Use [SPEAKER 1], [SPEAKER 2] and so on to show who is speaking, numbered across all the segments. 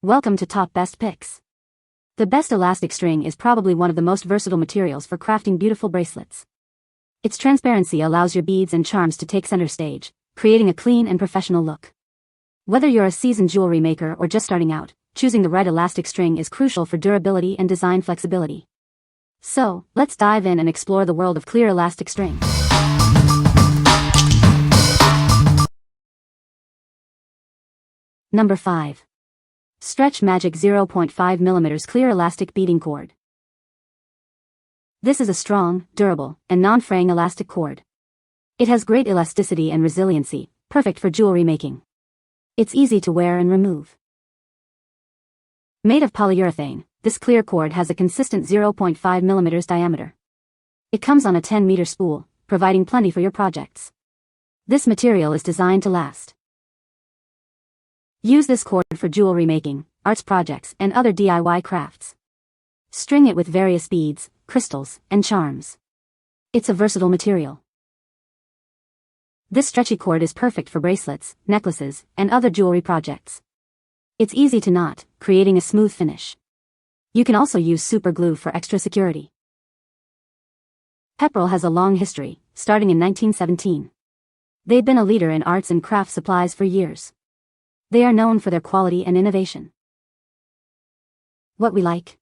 [SPEAKER 1] Welcome to Top Best Picks. The best elastic string is probably one of the most versatile materials for crafting beautiful bracelets. Its transparency allows your beads and charms to take center stage, creating a clean and professional look. Whether you're a seasoned jewelry maker or just starting out, choosing the right elastic string is crucial for durability and design flexibility. So, let's dive in and explore the world of clear elastic string. Number 5. Stretch Magic 0.5mm Clear Elastic Beading Cord. This is a strong, durable, and non-fraying elastic cord. It has great elasticity and resiliency, perfect for jewelry making. It's easy to wear and remove. Made of polyurethane, this clear cord has a consistent 0.5mm diameter. It comes on a 10-meter spool, providing plenty for your projects. This material is designed to last. Use this cord for jewelry making, arts projects, and other DIY crafts. String it with various beads, crystals, and charms. It's a versatile material. This stretchy cord is perfect for bracelets, necklaces, and other jewelry projects. It's easy to knot, creating a smooth finish. You can also use super glue for extra security. Pepperell has a long history, starting in 1917. They've been a leader in arts and craft supplies for years. They are known for their quality and innovation. What we like?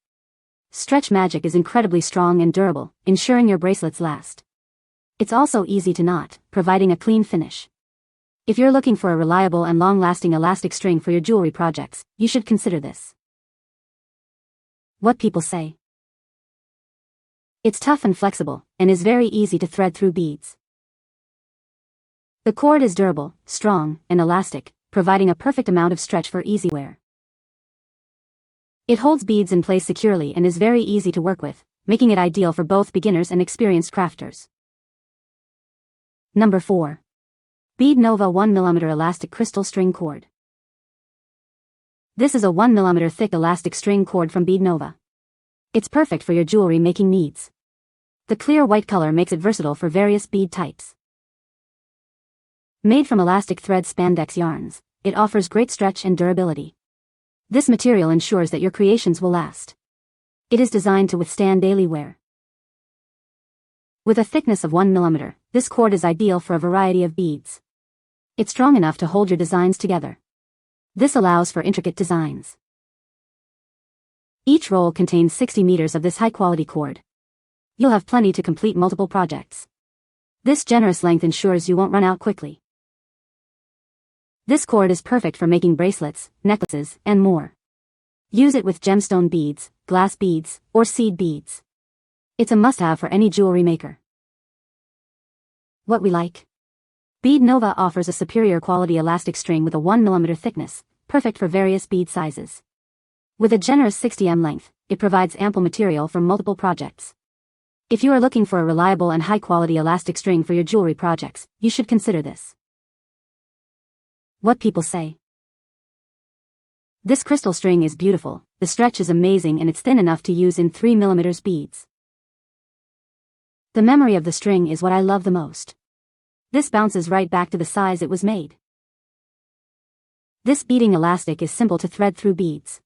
[SPEAKER 1] Stretch Magic is incredibly strong and durable, ensuring your bracelets last. It's also easy to knot, providing a clean finish. If you're looking for a reliable and long-lasting elastic string for your jewelry projects, you should consider this. What people say. It's tough and flexible, and is very easy to thread through beads. The cord is durable, strong, and elastic, providing a perfect amount of stretch for easy wear. It holds beads in place securely and is very easy to work with, making it ideal for both beginners and experienced crafters. Number 4. BEADNOVA 1mm Elastic Crystal String Cord. This is a 1mm thick elastic string cord from BEADNOVA. It's perfect for your jewelry making needs. The clear white color makes it versatile for various bead types. Made from elastic thread spandex yarns, it offers great stretch and durability. This material ensures that your creations will last. It is designed to withstand daily wear. With a thickness of 1mm, this cord is ideal for a variety of beads. It's strong enough to hold your designs together. This allows for intricate designs. Each roll contains 60 meters of this high-quality cord. You'll have plenty to complete multiple projects. This generous length ensures you won't run out quickly. This cord is perfect for making bracelets, necklaces, and more. Use it with gemstone beads, glass beads, or seed beads. It's a must-have for any jewelry maker. What we like? BEADNOVA offers a superior quality elastic string with a 1mm thickness, perfect for various bead sizes. With a generous 60 length, it provides ample material for multiple projects. If you are looking for a reliable and high-quality elastic string for your jewelry projects, you should consider this. What people say. This crystal string is beautiful, the stretch is amazing, and it's thin enough to use in 3mm beads. The memory of the string is what I love the most. This bounces right back to the size it was made. This beading elastic is simple to thread through beads.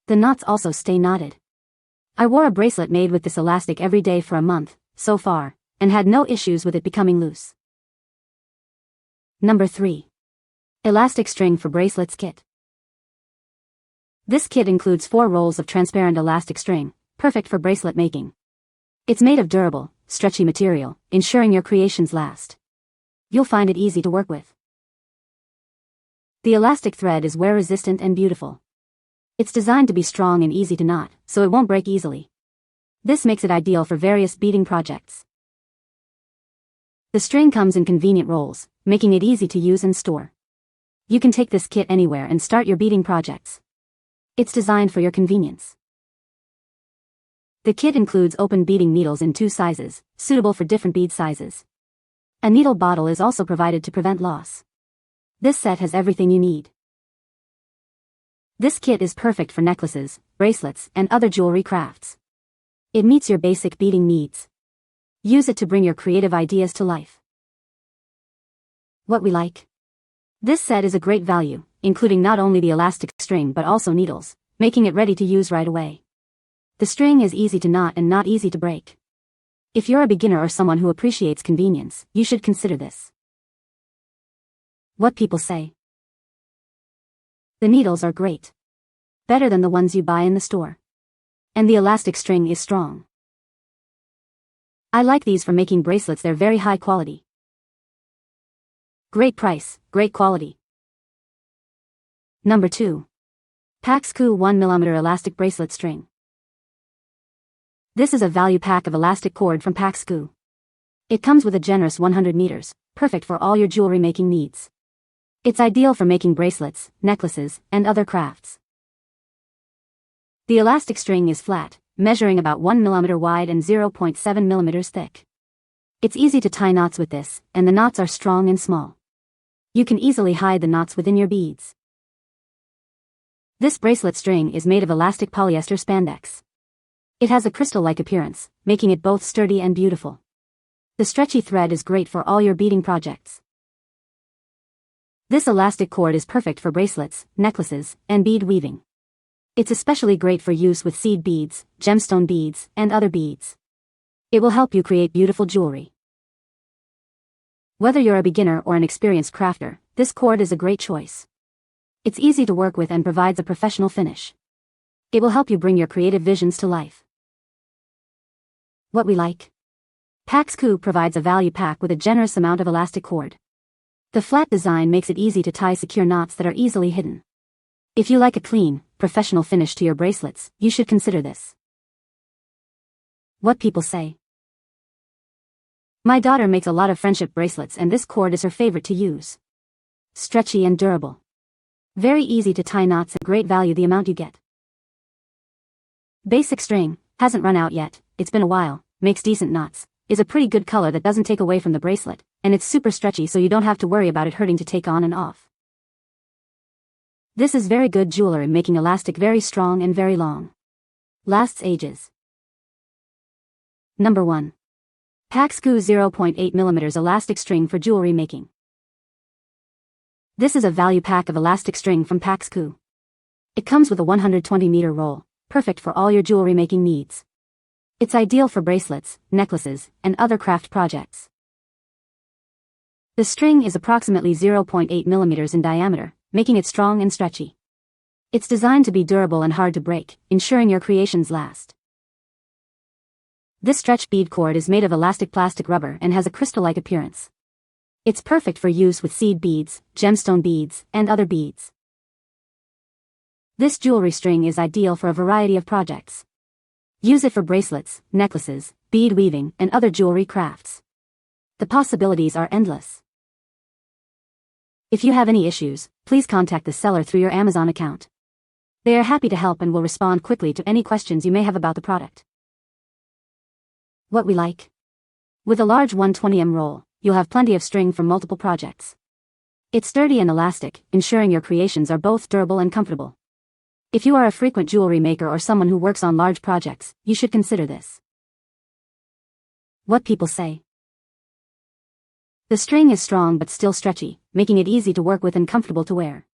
[SPEAKER 1] The knots also stay knotted. I wore a bracelet made with this elastic every day for a month, so far, and had no issues with it becoming loose. Number 3. Elastic String for Bracelets Kit. This kit includes 4 rolls of transparent elastic string, perfect for bracelet making. It's made of durable, stretchy material, ensuring your creations last. You'll find it easy to work with. The elastic thread is wear-resistant and beautiful. It's designed to be strong and easy to knot, so it won't break easily. This makes it ideal for various beading projects. The string comes in convenient rolls, making it easy to use and store. You can take this kit anywhere and start your beading projects. It's designed for your convenience. The kit includes open beading needles in 2 sizes, suitable for different bead sizes. A needle bottle is also provided to prevent loss. This set has everything you need. This kit is perfect for necklaces, bracelets, and other jewelry crafts. It meets your basic beading needs. Use it to bring your creative ideas to life. What we like? This set is a great value, including not only the elastic string but also needles, making it ready to use right away. The string is easy to knot and not easy to break. If you're a beginner or someone who appreciates convenience, you should consider this. What people say. The needles are great. Better than the ones you buy in the store. And the elastic string is strong. I like these for making bracelets, they're very high quality. Great price, great quality. Number 2. Paxcoo 1mm elastic bracelet string. This is a value pack of elastic cord from Paxcoo. It comes with a generous 100 meters, perfect for all your jewelry making needs. It's ideal for making bracelets, necklaces, and other crafts. The elastic string is flat, measuring about 1 mm wide and 0.7 mm thick. It's easy to tie knots with this, and the knots are strong and small. You can easily hide the knots within your beads. This bracelet string is made of elastic polyester spandex. It has a crystal-like appearance, making it both sturdy and beautiful. The stretchy thread is great for all your beading projects. This elastic cord is perfect for bracelets, necklaces, and bead weaving. It's especially great for use with seed beads, gemstone beads, and other beads. It will help you create beautiful jewelry. Whether you're a beginner or an experienced crafter, this cord is a great choice. It's easy to work with and provides a professional finish. It will help you bring your creative visions to life. What we like. Paxcoo provides a value pack with a generous amount of elastic cord. The flat design makes it easy to tie secure knots that are easily hidden. If you like a clean, professional finish to your bracelets, you should consider this. What people say. My daughter makes a lot of friendship bracelets and this cord is her favorite to use. Stretchy and durable. Very easy to tie knots and great value the amount you get. Basic string, hasn't run out yet, it's been a while, makes decent knots, is a pretty good color that doesn't take away from the bracelet, and it's super stretchy so you don't have to worry about it hurting to take on and off. This is very good jewelry, making elastic very strong and very long. Lasts ages. Number 1. Paxcoo 0.8mm elastic string for jewelry making. This is a value pack of elastic string from Paxcoo. It comes with a 120-meter roll, perfect for all your jewelry making needs. It's ideal for bracelets, necklaces, and other craft projects. The string is approximately 0.8 millimeters in diameter, making it strong and stretchy. It's designed to be durable and hard to break, ensuring your creations last. This stretch bead cord is made of elastic plastic rubber and has a crystal-like appearance. It's perfect for use with seed beads, gemstone beads, and other beads. This jewelry string is ideal for a variety of projects. Use it for bracelets, necklaces, bead weaving, and other jewelry crafts. The possibilities are endless. If you have any issues, please contact the seller through your Amazon account. They are happy to help and will respond quickly to any questions you may have about the product. What we like. With a large 120mm roll, you'll have plenty of string for multiple projects. It's sturdy and elastic, ensuring your creations are both durable and comfortable. If you are a frequent jewelry maker or someone who works on large projects, you should consider this. What people say. The string is strong but still stretchy, making it easy to work with and comfortable to wear.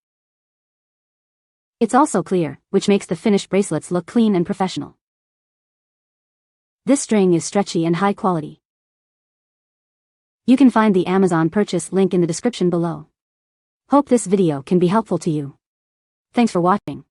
[SPEAKER 1] It's also clear, which makes the finished bracelets look clean and professional. This string is stretchy and high quality. You can find the Amazon purchase link in the description below. Hope this video can be helpful to you. Thanks for watching.